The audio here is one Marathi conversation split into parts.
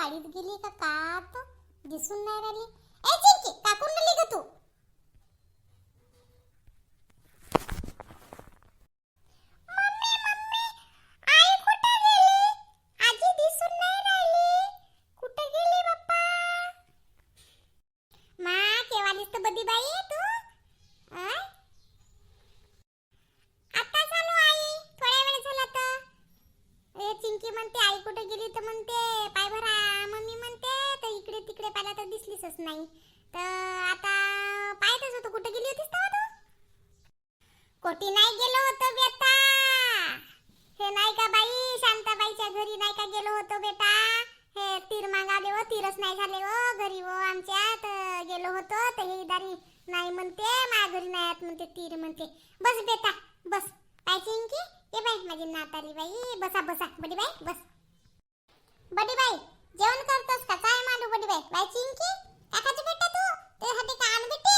वाडीत गेली का आता दिसून नाही राहिली. ए चिंकी काकून नेली का तू? आई कुठे गेली? आजी दिसून नाही राहिली. कुठे गेली बाप्पा? मा केव्हालीस तर बदी बाई तू? आता चालू आई थोड्या वेळ झाला तर. ए चिंकी म्हणते आई कुठे गेली तर म्हणते पाय भरा. मम्मी म्हणते तर इकडे तिकडे पाहिला तर दिसलीच नाही. तर आता पाहतच होतो कुठे गेली होतीस तेव्हा तू? कोठी नाही गेलो होतो बेटा. हे नाही का बाई शांताबाईच्या घरी नाही का गेलो होतो बेटा. हे तीर मागाले हो तीरच नाही झाले हो घरी हो आमच्यात गेलो होतो तर हे दारी नाही म्हणते माझ्या घरी नाही आत म्हणते तीर म्हणते. बस बेटा बस. काय चिंकी ये बाई माझी नाताली बाई बसा बसा बडी बाई बस. बडी बाई जेवण करतोस का काय मांडू बडी बाई? बाई चिंकी काकाची बेटा तू त्यासाठी का आण बेटे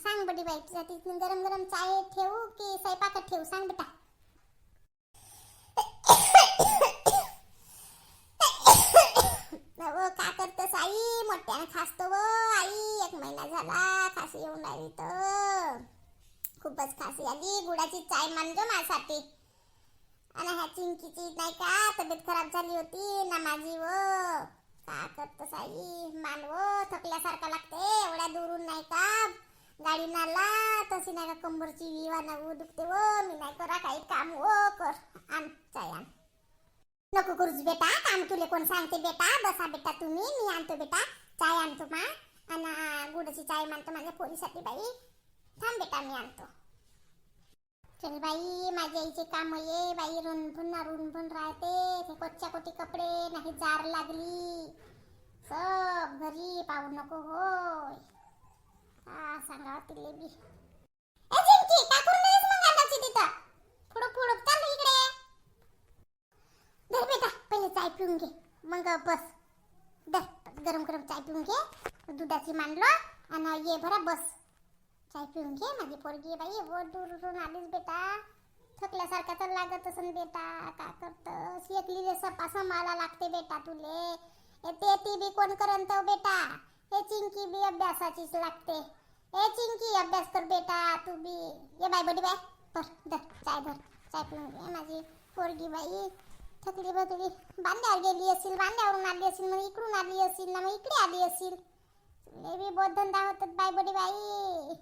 सांग बडी बाई तुझ्यासाठी गरम गरम चाय ठेवू की स्वयंपाकात ठेवू सांग बेटा. वो का करतस आई मोठ्याने खासतो वो आई. 1 महिना झाला खासी येऊन राहिली तर खूपच खासी आली. गुडाची चाय मांडजो माझ्यासाठी. आणि ह्या चिंकीची नाही का तब्येत खराब झाली होती ना माझी वो. का करतस आई मान वो थकल्यासारखा लागते एवढ्या दूरून नाही का गाडी नाला तशी नाही का कंबरची विवाना दुखते वो. मी नाही करा काही काम वो कर आण चाय आण. नको करूच बेटा काम तुले कोण सांगते बेटा. बसा बेटा तुम्ही मी आणतो बेटा चाय आणतो मा. आणि गुडाची चाय मानतो माझ्या पोरीसाठी बाई. थांब बेटा मी आणतो. चल बाई माझ्या आईचे काम ये बाई रुनभुन राहते. ते कोटच्या कोटी कपडे नाही जार लागली सब घरी पाहू नको होय. सांगा तिले बी. ए चिंकी का करून राहिलीस मग आताची तिथं? पुढं पुढं चाल इकडे. धर बेटा पहिले चाय पिऊन घे मग बस. धर गरम गरम चाय पिऊन घे दुधाची मांडलो आणि ये भरा बस. चाय पिऊन घे माझी पोरगी बाई. वो दूरून आलीस बेटा थकल्यासारखा तर लागत असन बेटा. का करतस एकली सपासा मला लागते बेटा तुले. ते ती बी कोण करन तो बेटा. हे चिंकी बी अभ्यासाचीच लागते. ए चिंकी अभ्यास कर बेटा तू बी. ये बाई बडी बाई धर चाय पिऊन घे माझी पोरगी बाई. थकली बकली बांध्यावर गेली असेल बांध्यावरून आली असेल मग इकडून आली असेल ना मग इकडे आली असेल. तुले बी बहुत धंदा होतात बाई बडी बाई.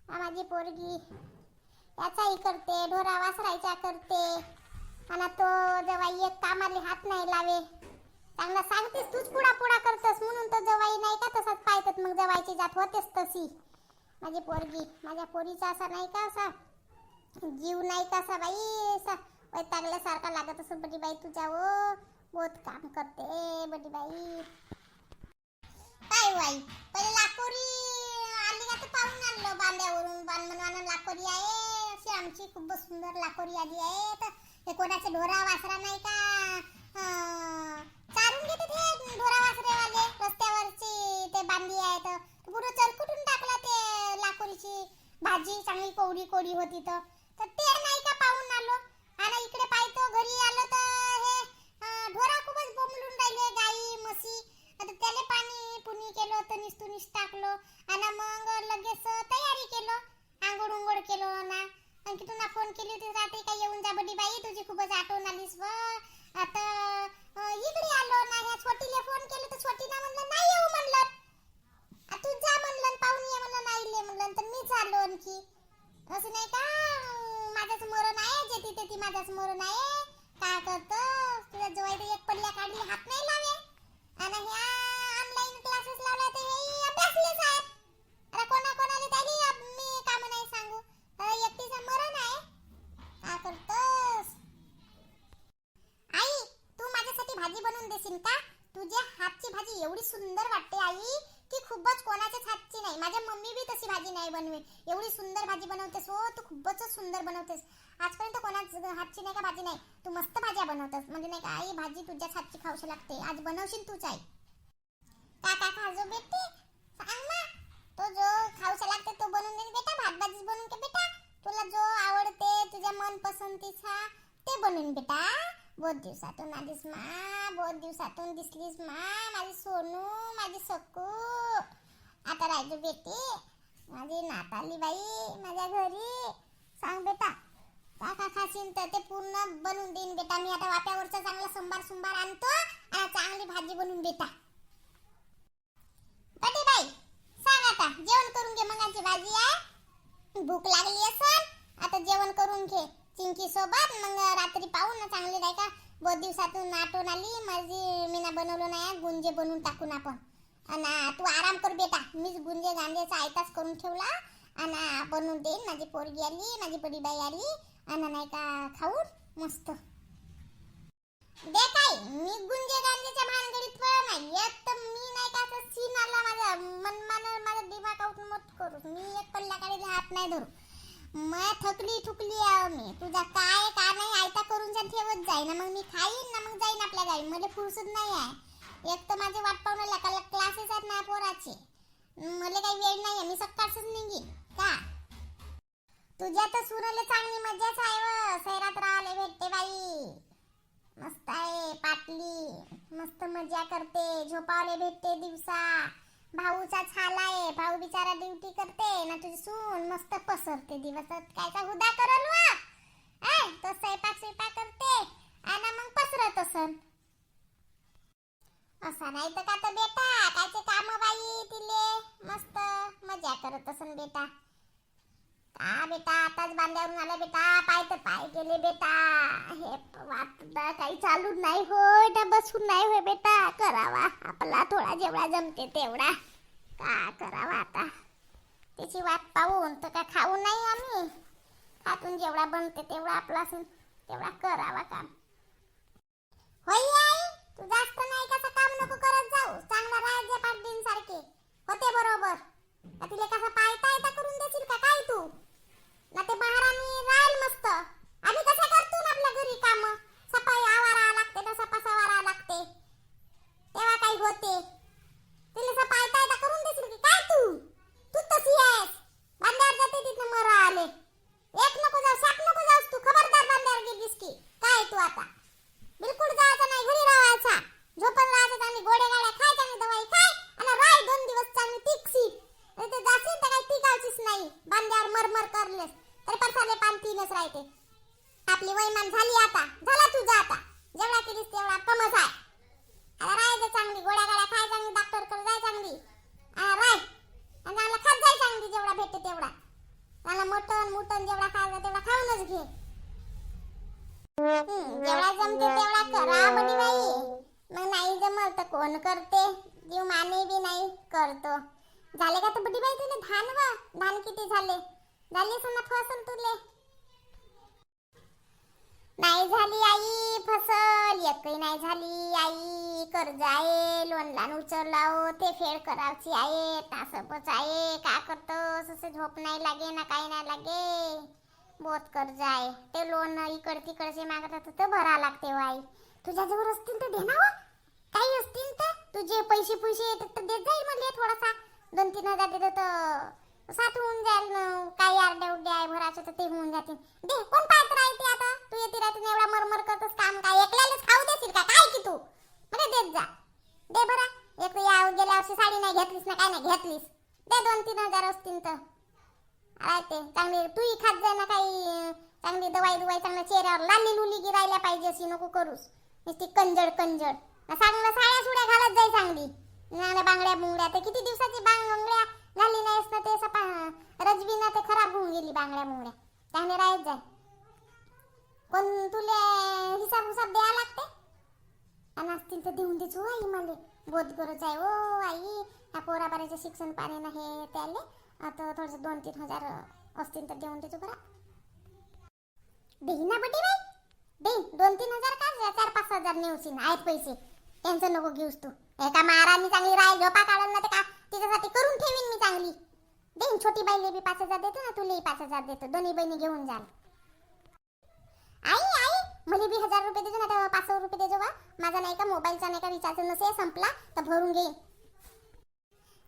माझी पोरगी याचाही करते ढोरा वासरायचा करते. आणि तो जवाई एक कामाले हात नाही लावे. चांगला सांगतेस तूच पुढा पुढा करतस म्हणून तर जवाई नाही का तसाच पाहतात मग जवाईची जात होतेच तशी. माझी पोरगी माझ्या पोरीचा असा नाही का असा जीव नाही का असा बाई असा वैतागल्यासारखा लागत असं बडी बाई तुझ्या वो. बहुत काम करते बडी बाई. काय बाई पहिले लाकोरी आली का तर पाहून आणलं बांध्यावरून. बांधवानं लाकोरी आहे अशी आमची खूप सुंदर लाकोरी आली आहे. तर हे कोणाचे ढोरा वासरा नाही का चारून घेते ते ढोरा वासरेवाले रस्त्यावरची ते बांधली आहे तर पुरं चरकुटून टाकला ते लाकोरीची भाजी चांगली कोवडी कोवडी होती तर ते नाही का पाहून आलो. आणि इकडे पाहतो घरी आलो तर हे ढोरा खूपच बोंबलून राहिले गाई म्हशी. आता त्याला पाणी पुणी केलं तर निस्तुनिस टाकलो आणि मग लगेच तयारी केलो आंघोळ उंघोळ केलो ना. अंकितून फोन केली होती रात्री काय येऊन जा बडी बाई तुझी खूपच आठवण आलीस व. आता इकडे आलो ना ह्या छोटीले फोन केले तर छोटीना म्हणलं नाही येऊ म्हणलं. तू जा म्हणलं पाहून ये म्हणलं नाही ले म्हणलं तर मी चाललो आणखी. असं नाही का माझंच मरण आहे जे तिथे ती माझंच मरण आहे. का करतं तुझ्या जवळ एक पडल्या काढली हात नाही लावे. आणि ह्या ऑनलाईन क्लासेस लावल्या तर हे अभ्यासलेच आहेत. अरे कोणाला त्याली मी काम नाही सांगू. एकटीचं मरण आहे. का करतोस आई तू माझ्यासाठी भाजी बनवून देशील का? तुझ्या हातची भाजी एवढी सुंदर वाटते आई की खूपच कोणाच्याच हातची नाही. माझ्या मम्मी बी तशी भाजी नाही बनवे. एवढी सुंदर भाजी बनवतेस हो तू खूपच सुंदर बनवतेस. आजपर्यंत कोणाच हातची नाही का भाजी नाही. तू मस्त भाज्या बनवतेस म्हणजे नाही का आई भाजी तुझ्याच हातची खाऊशी लागते. आज बनवशील तूच आई. काका खाजो बेटी सांग ना तो जो खाऊशी लागते तो बनवून दे बेटा. भात भाजीच बनवून के बेटा. तुला जो आवडते तुझ्या मनपसंतीचा ते बनवून बेटा. बहुत दिवसातून आलीस मा, बहुत दिवसातून दिसलीस मा, माझी सोनू, माझी सक्कू. आता राजू बेटी, माझी नाताली बाई माझ्या घरी. सांग बेटा, काका खाशीन तर ते पूर्ण बनवून देईन बेटा. मी आता वाट्यावरचा चांगला संभार आणतो आणि चांगली भाजी बनवून बेटा. बटी बाई सांग आता, जेवण करून घे. मगाची भाजी आहे, भूक लागली असेल आता जेवण करून घे चिंकी सोबत. मग रात्री पाहू ना चांगली नाही का. बहुत दिवसातून आठवण आली माझी, मीना बनवलं नाही. गुंजे बनवून टाकून आपण. आणि तू आराम कर बेटा, मीच गुंजे गांजेचा आयताच करून ठेवला आणि बनवून देईन. माझी पोरगी आली, माझी बडी बाई आली आणि नाही का खाऊन मस्त दे काय. मी गुंजे गांजेच्या भानगडीत पडत नाही. एक तर मी नाही का असं सीन आला माझा मनमान, माझा दिमाग आउट मत करू. मी एक पल्ल्याकडे हात नाही धरू. मैं थकली ठुकली आहे मी. तुझा काय का नाही आयता करून जा ठेवत जाई ना. मग मी खाईन ना, मग जाईन आपल्या गावी. मला फुरसत नाही आहे. एक तर माझे वाट पाहून क्लासेस आहेत ना पोराचे. मला काही वेळ नाही आहे. मी सकाळच निघीन का. तुझ्या तर सुनाले चांगली मजाच आहे व. सैरात राहायला भेटते बाई. मस्त आहे पाटली, मस्त मजा करते. झोपावले भेटते दिवसा. भाऊचा छाला आहे, भाऊ बिचारा ड्युटी करते ना. तुझी सून मस्त पसरते दिवसात. कायचा हुदा करल वा. तो स्वयंपाक करते आणि मग पसरत असन. असा नाही तर का तर बेटा कायचे काम बाई तिले मस्त मजा करत असन बेटा. का बेटा आताच बांध्यावरून आला बेटा. पाय तर पाय गेले बेटा. हे वाटतं काही चालू नाही होय ना, बसून नाही होय बेटा. करावा आपला थोडा जेवढा जमते तेवढा. का करावा आता, त्याची वाट पाहून तर का खाऊ नाही आम्ही. हातून जेवढा बनते तेवढा आपला तेवढा करावा काम. होय आई, तू जास्त नाही कसं काम नको करत जाऊ. चांगला राहायचे पाटील सारखे होते बरोबर. तिला कसं पायता येता करून देशील का काय तू ना. ते महाराणी राहील मस्त. आम्ही कसं करतो ना आपल्या घरी काम. सफाई आवारा लागते ना, सफा सवारा लागते तेव्हा काही होते. तिला पायता येता करून देशील की काय तू. तू तशी आहेस. बांध्यावर जाते तिथं मर आले. एक नको जाऊ, साप नको जाऊस तू. खबरदार बांध्यावर गेलीस की काय तू आता. बिलकुल जायचं नाही, घरी राहायचा. झोपत राहायचं, चांगली गोड्या गाड्या खाय, चांगली दवाई खाय आणि राय 2 दिवस चांगली टिकसी. ते जाशील तर काही टिकावचीच नाही. बांध्यावर मरमर करलेस तरी परसाले पान तीनच राहते. आपली वयमान झाली आता. झाला तुझा आता. जेवढा केलीस तेवढा कमच आहे. आता राहायचं चांगली गोड्या गाड्या खाय, चांगली डॉक्टर कडे जाय चांगली. राय आणि चांगला खात जाय चांगली. जेवढा भेटते तेवढा चांगला. मटण जेवढा खायचं तेवढा खाऊनच घे. जेवढा जमते तेवढा करा बडी बाई. मग नाही जमल तर कोण करते. जीव माने बी नाही करतो. झाले का तर बडी बाई तुले धान व. धान किती झाले. झाली ना फसल तुले. नाही झाली आई फसल. एकही नाही झाली आई. कर्ज आहे, लोन लान उचललाव ते फेड करावची आहे. तासपच आहे. का करतोस असं. झोप नाही लागे ना काही नाही लागे. बहुत कर्ज आहे. ते लोन इकड तिकडचे मागतात तर भरा लागते आई. तुझ्याजवळ असतील तर देणार. काही असतील तर तुझे पैसे येतात तर देत जाईल. मला थोडासा 2-3 हजार देतो तर 7 होऊन जाईल. काही अर्ध्या उड्या आहे भरायचं तर ते होऊन जातील. दे. कोण पाहत राहते आता. तू येते राहते एवढा मरमर करतोस. काम काय एकल्यालाच खाऊ देशील का काय की तू. म्हणजे देत जा. दे बरा. एक गेल्या वर्षी साडी नाही घेतलीस ना काय नाही घेतलीस. दे 2-3 हजार असतील तर राहते चांगली. तूही खात जाय ना काही चांगली दवाई चांगल्या चेहऱ्यावर लाली लुली गिरायला पाहिजे अशी नको करूस. नुसती कंजड चांगलं साड्या सुड्या घालत जाय चांगली. चांगल्या बांगड्या बुंगड्या. ते किती दिवसाची बांगड्या घाली नाहीस ना. ते सपा रजवीना ते खराब होऊन गेली बांगड्या बुंगड्या. चांगले राहत जाय. कोण तुले हिसाब द्यायला लागते. आणि असतील तर देऊन देचो आई. मला बहुत गरज आहे ओ आई. ह्या पोराबाराचे शिक्षण पाणी नाही त्याले. आता थोडंसं 2-3 हजार असतील तर देऊन देतो बरा. देई ना बटी बाई. दे 2-3 हजार का 4-5 हजार नेऊशील आहेत पैसे. टेन्शन नको घेऊस तू. एका महाराणी चांगली राहील. झोपा काढून ना ते का तिच्यासाठी करून ठेवीन मी चांगली. देईन. छोटी बाईले बी 5 हजार देतो ना. तुलेही 5 हजार देतो. दोन्ही बहिणी घेऊन जाल. आई मला बी 1000 रुपये देतो ना. तर 500 रुपये देजो बा. माझा नाही का मोबाईलचा नाही का रिचार्ज नसे संपला तर भरून घेईन.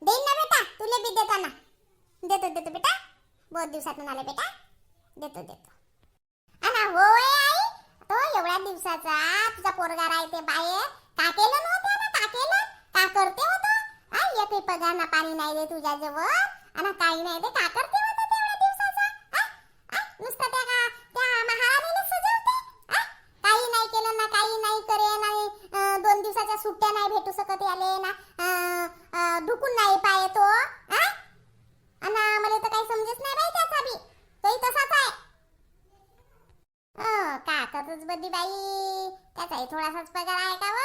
देईन ना बेटा. तुले बी देताना देतो बेटा. बहुत दिवसातून आले बेटा. देतो. अना होय आई. तो एवढ्या दिवसाचा तुझा पोरगा राहते बाहेर, का केलं नव्हतं ना, का केलं, का करते होतं? एकही पगार ना पाणी नाही दे तुझ्या जवळ आणि काही नाही दे, का करते होतं तेवढ्या दिवसाचा? नुसतं त्या महाराणीला सजवते. काही नाही केलं ना, काही नाही करे नाही, 2 दिवसाच्या सुट्ट्या नाही भेटू शकत याले ना, ढुकून नाही पाय तो. आणि मला तर काही समजत नाही बाई त्याचा बी, तोही तसाच आहे. का करतोच बद्दी बाई, त्याचाही थोडासाच पगार आहे का व?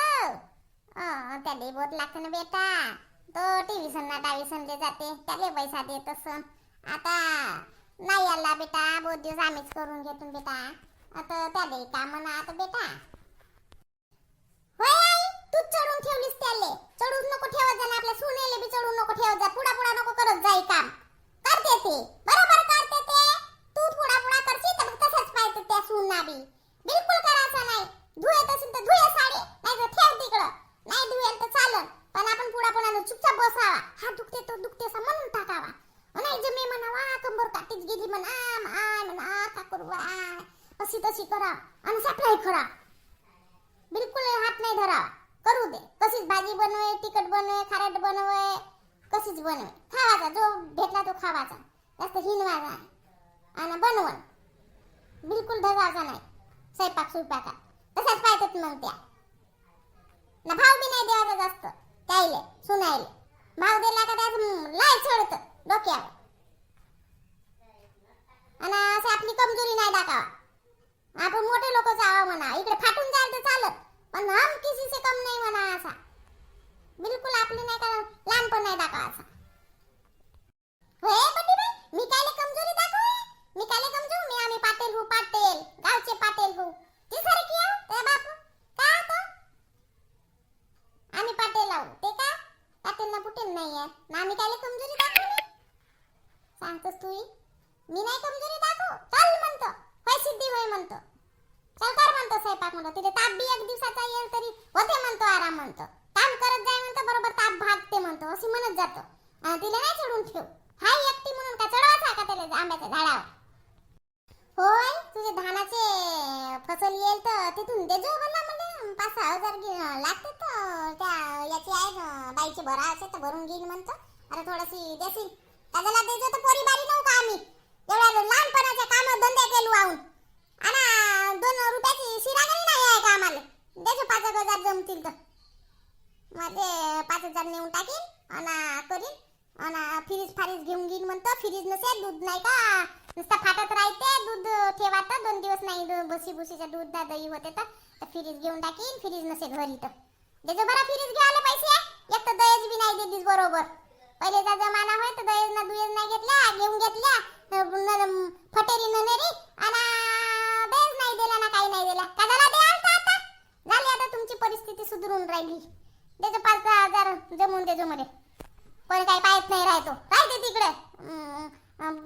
त्याला बोट लागते ना बेटा, तो टीव्ही ना डावीसनले जाते, त्याला पैसा देत असन. आता नाही आला बेटा, बहुत दिवस आम्हीच करून घेतो बेटा, आता त्याला का म्हणा आता बेटा. होय आई, तूच चढून ठेवलीस त्याले, चढूच नको ठेवत जा ना, आपल्या सुनेले बी चढून नको ठेवत जा, पुढा पुढा नको करत जाई काम. करते ते बरोबर करते ते, तू पुढा पुढा करशील तर तसंच पाहिजे त्या सुना बी. बिलकुल करायचं नाही, धुयत असेल तर धुय साडी, नाही तर ठेव तिकडं, नाही धुयल तर चालन, पण आपण पुढा पुढा चुपचाप बसावा. हा दुखते तो दुखते असं म्हणून टाकावा, नाही जमे म्हणावा, कंबर काटीच गेली म्हणा का करू अशी तशी करा आणि सापलाई करा, बिलकुल हात नाही धरावा. करू दे, कशीच भाजी बनवे, तिखट बनवे, खारट बनवे, कशीच बनवे, खावाचा जो भेटला तो खावाचा, जास्त हिनवाचा आणि बनवण बिलकुल धरावाचा नाही. स्वयंपाक स्वयंपाकात तसाच पाहतात मग त्या ना, भाव बी नाही द्यायचा जास्त त्याईले सुनायले. भाव दिला का त्याच लाई चढत डोक्यावर आणि असं आपली कमजोरी नाही दाखवा. आपण मोठे लोक जावा म्हणा, इकडे फाटून जायला तर चालत, पण हम किसी से कम नाही म्हणा असा, बिलकुल आपली नाही का लहानपण नाही दाखवायचा. होय बड्डी बाई, मी कायले कमजोरी दाखवू, मी कायले कमजोर, मी आम्ही पाटील हो, पाटील गावचे पाटील हो, ती सारखी आहो ते बापू का तो आम्ही पाटील आहो, ते का पाटील ना पुटील नाही आहे ना, आम्ही कायले कमजोरी दाखवू सांगतोस तू? मी नाही कमजोरी दाखवू, चल म्हणतो, होय सिद्धी होय म्हणतो, चल कर म्हणतो स्वयंपाक म्हणतो, तिथे ताप बी 1 दिवसाचा येईल तरी होते म्हणतो, आराम म्हणतो, काम करत जाय म्हणतो, बरोबर ताप भागते म्हणतो, अशी म्हणत जातो. तिला नाही चढून ठेव, हाय एकटी म्हणून का चढवायचा का त्याला आंब्याच्या झाडावर? होय, तुझे धानाचे फसल येईल तर तिथून देजो मला, 5-6 हजार लागते तर त्या याची आहे बाईचे भरा असे तर भरून घेईल म्हणतो. अरे थोडीशी देशील त्याला देजो तर पोरी बारी नव्हता आम्ही एवढ्या लहानपणाच्या कामात धंदे केलो आऊन, आणि 2 रुपयाची शिरागणी नाही आहे का आम्हाला, देजो 5 हजार जमतील तर माझे 5 हजार नेऊन टाकीन आणि करीन, आणि फ्रीज घेऊन घेईन म्हणतो. फ्रीज नसेल, दूध नाही का नुसतं फाटत राहते, दूध ठेवा तर 2 दिवस नाही, भुशीचं दूध दही होते तर फ्रीज घेऊन टाकीन. फ्रीज नसेल घरी तर देजो बरा, फ्रीज घ्यायला पैसे, एक तर दहेज बी नाही देतीस बरोबर, पहिलेचा जमाना होय तर दहेज ना दुहेज नाही घेतल्या, घेऊन घेतल्या फटेरी ननेरी आणि दहेज नाही दिला ना, काही नाही दिला का झाला दे आता झाली. आता तुमची परिस्थिती सुधरून राहिली, देजो 5-10 हजार जमून देजो मध्ये, पण काही पाहत नाही राहतो, राहते तिकडे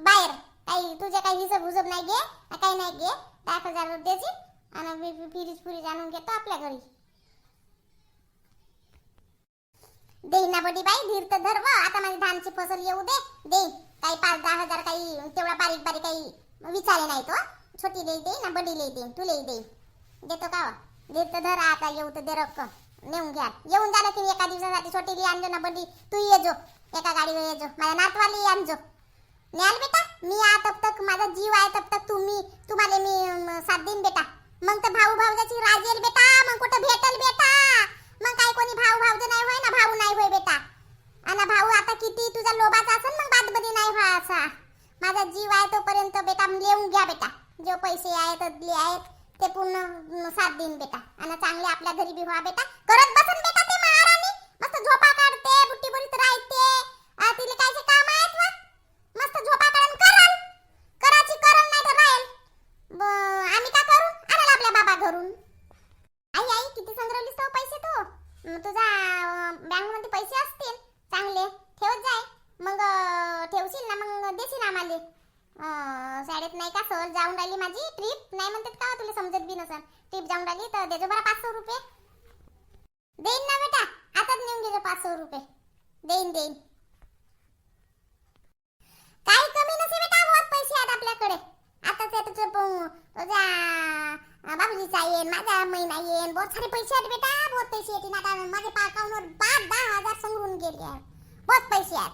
बाहेर, काही तुझे काही हिशोब हुजोब नाही घे, काही नाही घे, 10 हजार द्यायची आणि फ्रीज आणून घेतो आपल्या घरी. देईन ना बडी बाई, धीर तर धर, आता माझी धानची फसल येऊ दे, देईन काही 5-10 हजार, काही तेवढा बारीक बारीक काही विचारे नाही तो, छोटी लई देईन ना बडी लई देईन, तू लई देईन, देतो का? धीर तर धर, आता येऊ तर दे रक्कम, नेऊन घ्या. येऊन झालं की एका दिवसासाठी छोटी आणजो ना बडी, तू ये जो एका गाडीवर ये जो, माझ्या नातवाली आणजो. न्याल बेटा, मी आ तब तक माझा जीव आहे तब तक तुम्हाला मी साथ देईन बेटा, मग तर भाऊ भाऊजाची राजेल बेटा, मग कुठं भेटल बेटा, मग काय कोणी भाऊ भाऊज नाही होय ना, भाऊ नाही होय बेटा, आणि भाऊ आता किती तुझा लोबाचा असेल मग बादबदी नाही व्हा असा, माझा जीव आहे तोपर्यंत बेटा लिहून घ्या बेटा, जो पैसे आहेत अदली आहेत ते पूर्ण साथ देईन बेटा, आणि चांगले आपल्या घरी बी व्हा बेटा, करत बसन बेटा ते महाराणी, मस्त झोपा काढते, बुट्टी बुरीत राहते, तिला कायचे काम आहेत वा, मस्त झोपा काढून करल, कराची करल नाही तर राहील, आम्ही का करू, आणाल आपल्या बाबा घरून. आई आई किती संग्रहलीस तो पैसे, तू तुझा बँक मध्ये पैसे असतील चांगले, ठेवत जाय, मग ठेवशील ना मग देशील आम्हाला. शाळेत नाही का सहल जाऊन राहिली माझी ट्रिप, नाही म्हणतात का तुला समजत बी नसन, ट्रिप जाऊन राहिली तर देजो बरा 500 रुपये, देईन ना बेटा, आताच नेऊन घेजो 500 रुपये, देईन. काही कमी नसे बेटा, बहुत पैसे आहेत आपल्याकडे, आताच तुझ्या बाबूजीचा येईन, माझा महिना येईन, बहुत सारे पैसे आहेत बेटा, बहुत पैसे येतील. आता माझे अकाउंटवर 10,000 संग्रहून गेले आहे, बहुत पैसे आहेत.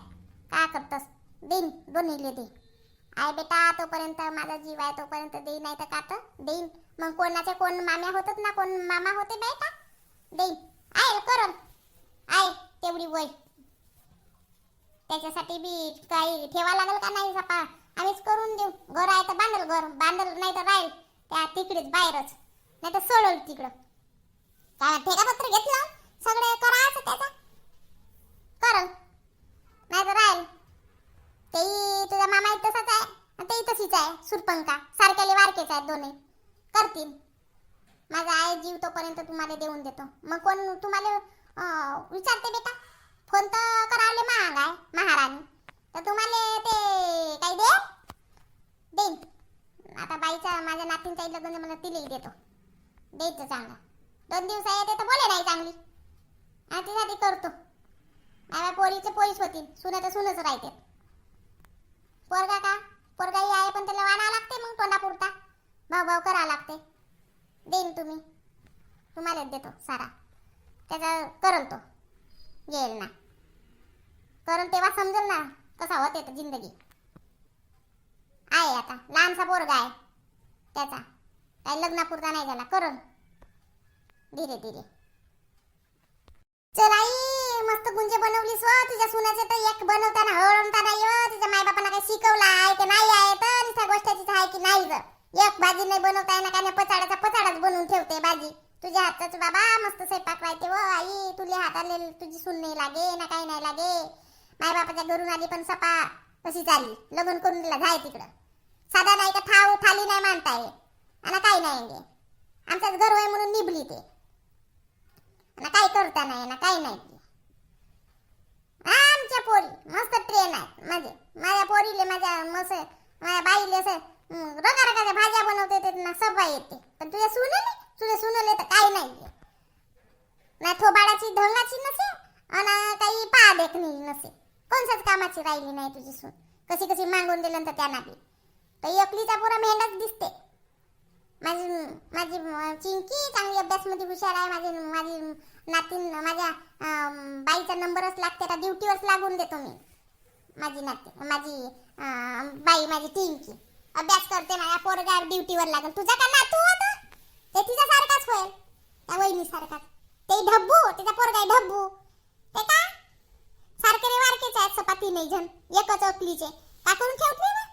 काय करतस, देईन, दोन्हीले दे. आहे बेटा, तोपर्यंत माझा जीव आहे तोपर्यंत देईन, नाही तर का तर देईन. मग कोणाचे कोण माम्या होतात ना, कोण मामा होते बेटा, देईन. आहे करल, आहे तेवढी वय. त्याच्यासाठी बी काही ठेवा लागेल का नाही सपा, आम्हीच करून देऊ. घर आहे तर बांधल, घर बांधल नाही तर राहील त्या तिकडेच बाहेरच, नाही तर सोडल तिकडं. काय ठेकापत्र घेतलं, सगळे करायचं त्याचा, करल नाही तर राहील. तेही तुझा मामा तसाच आहे, तेही तशीच आहे, सुरपंका सारख्याले वारकेच आहेत दोन्ही, करतील. माझा आहे जीव तोपर्यंत तुम्हाला देऊन देतो. मग कोण तुम्हाला विचारते बेटा, फोन तर करावले महाग आहे महाराणी, तर तुम्हाला ते काही देईन. आता बाईचा माझ्या नातींचा लग्न मला तिलाही देतो, द्यायचं चांगला. 2 दिवस आहे ते तर बोले नाही चांगली, त्यासाठी करतो. माझ्या पोरीचे पोरीच होतील, सुने तर सुनच राहते. पोरगा का पोरगाही आहे, पण त्याला वाढावं लागते, मग तोंडापुरता भाऊ करावं लागते. देईन तुम्हालाच देतो सारा. त्याचा करल तो, येईल ना, करल तेव्हा समजेल ना कसा होते तर जिंदगी. आहे आता लहानसा पोरगा आहे त्याचा, काही लग्नापुरता नाही झाला, करल धीरे धीरे. चल आई, मस्त गुंजे बनवलीस व तुझ्या सुनाचे. तर एक बनवताना हळवता नाही हो, तुझ्या मायबापांना काही शिकवला आहे की नाही आहे, तर त्या गोष्टीचीच आहे की नाही. जर एक भाजी नाही बनवता येणार काय, पचाडाचा पचाडाच बनवून ठेवते भाजी. तुझ्या हाताचं बाबा मस्त स्वयंपाक राहते व आई, तुझ्या हाताला तुझी सून नाही लागे ना काही नाही लागे. मायबापाच्या घरून आली पण सपा कशी चालली, लग्न करून दिला जाय तिकडं. साधा नाही का थाली नाही मानता ये, आणि काही नाही, आमच्याच घर होय म्हणून निभली ते, ना काही करता नाही ना काही नाही. आमच्या पोरी मस्त ट्रेन आहे, म्हणजे माझ्या पोरीले माझ्या बाईले असं रकाराच्या भाज्या बनवते ते ना सफाई येते. पण तुझ्या सुनले तर काही नाही ना, थोबाडाची ढंगाची नसे आणि काही पा देखणी नसे, कोणत्याच कामाची राहिली नाही तुझी सून. कशी मागून दिलं तर त्यांना बी तर एकलीचा पुरा मेंढाच दिसते. माझी चिंकी चांगली अभ्यासमध्ये हुशार आहे. माझी नातीन माझ्या बाईचा नंबरच लागते का, ड्युटीवरच लागून देतो मी. माझी बाई माझी टिंकी अभ्यास करते, माझ्या पोरगा ड्युटीवर लागेल. तुझा का नातू होता ते तिच्या सारखाच होईल, त्या वहिनी सारखाच. ते ढब्बू, तिचा पोरगा ढब्बू, ते का सारखे रे वारकेच आहेत सपाती नाही जण, एकच अकलीचे. का करून ठेवते ना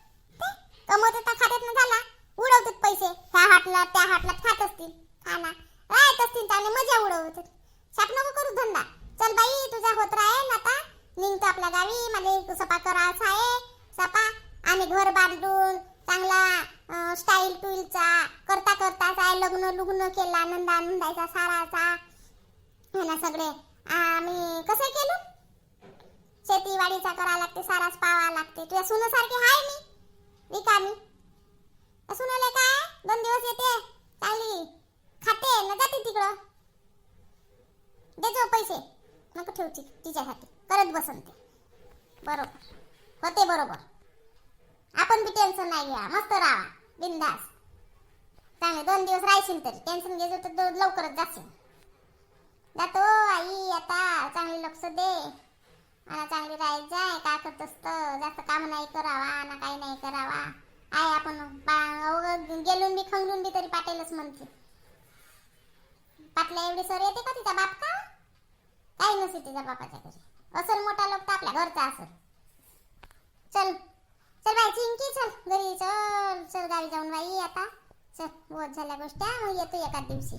ते, कमवते तर खात्यात ना झाला, उडवतात पैसे ह्या हाटला त्या हाटला, खात असतील खाना, राहत असतील त्याने मजा उडवतात. शाप नको करू धंदा. चल बाई तुझा होत राहील आता, निघतो आपल्या गावी. मला सपा करायचा आहे सपा. आम्ही घर बांधून चांगला स्टाईल टूलचा करता लग्न केला, आनंदाचा साराचा हे ना सगळे. आम्ही कसे केलो, शेतीवाडीचा करा लागते, साराच पावा लागते. तुझ्या सुनासारखी आहे मी रिकामी. सुनाले काय 2 दिवस येते चांगली खाते न जाते तिकडं, देतो पैसे नको ठेवची तिच्यासाठी, करत बसन ते बरोबर होते. बरोबर आपण बी टेन्शन नाही घ्या, मस्त राहा बिंदास. चांगले 2 दिवस राहशील तरी टेन्शन घ्यायचं तर लवकरच जाशील. जातो आई आता, चांगले लक्ष दे आणि चांगली राहायचं. काय करत असतं, जास्त काम नाही करावा ना काही नाही करावा. आहे आपण गेलून बी खंगलून बी तरी पाटेलच म्हणते. पाटला एवढी सर येते का तिचा बाप का, काही नसे तिच्या बापाच्या घरी. असल मोठा लोक तर आपल्या घरचा असल. चल चल बाई चिंकी, चल घरी, चल गावी जाऊन बाई आता. चल बहुत झाल्या गोष्टी, मग येतो एका दिवशी.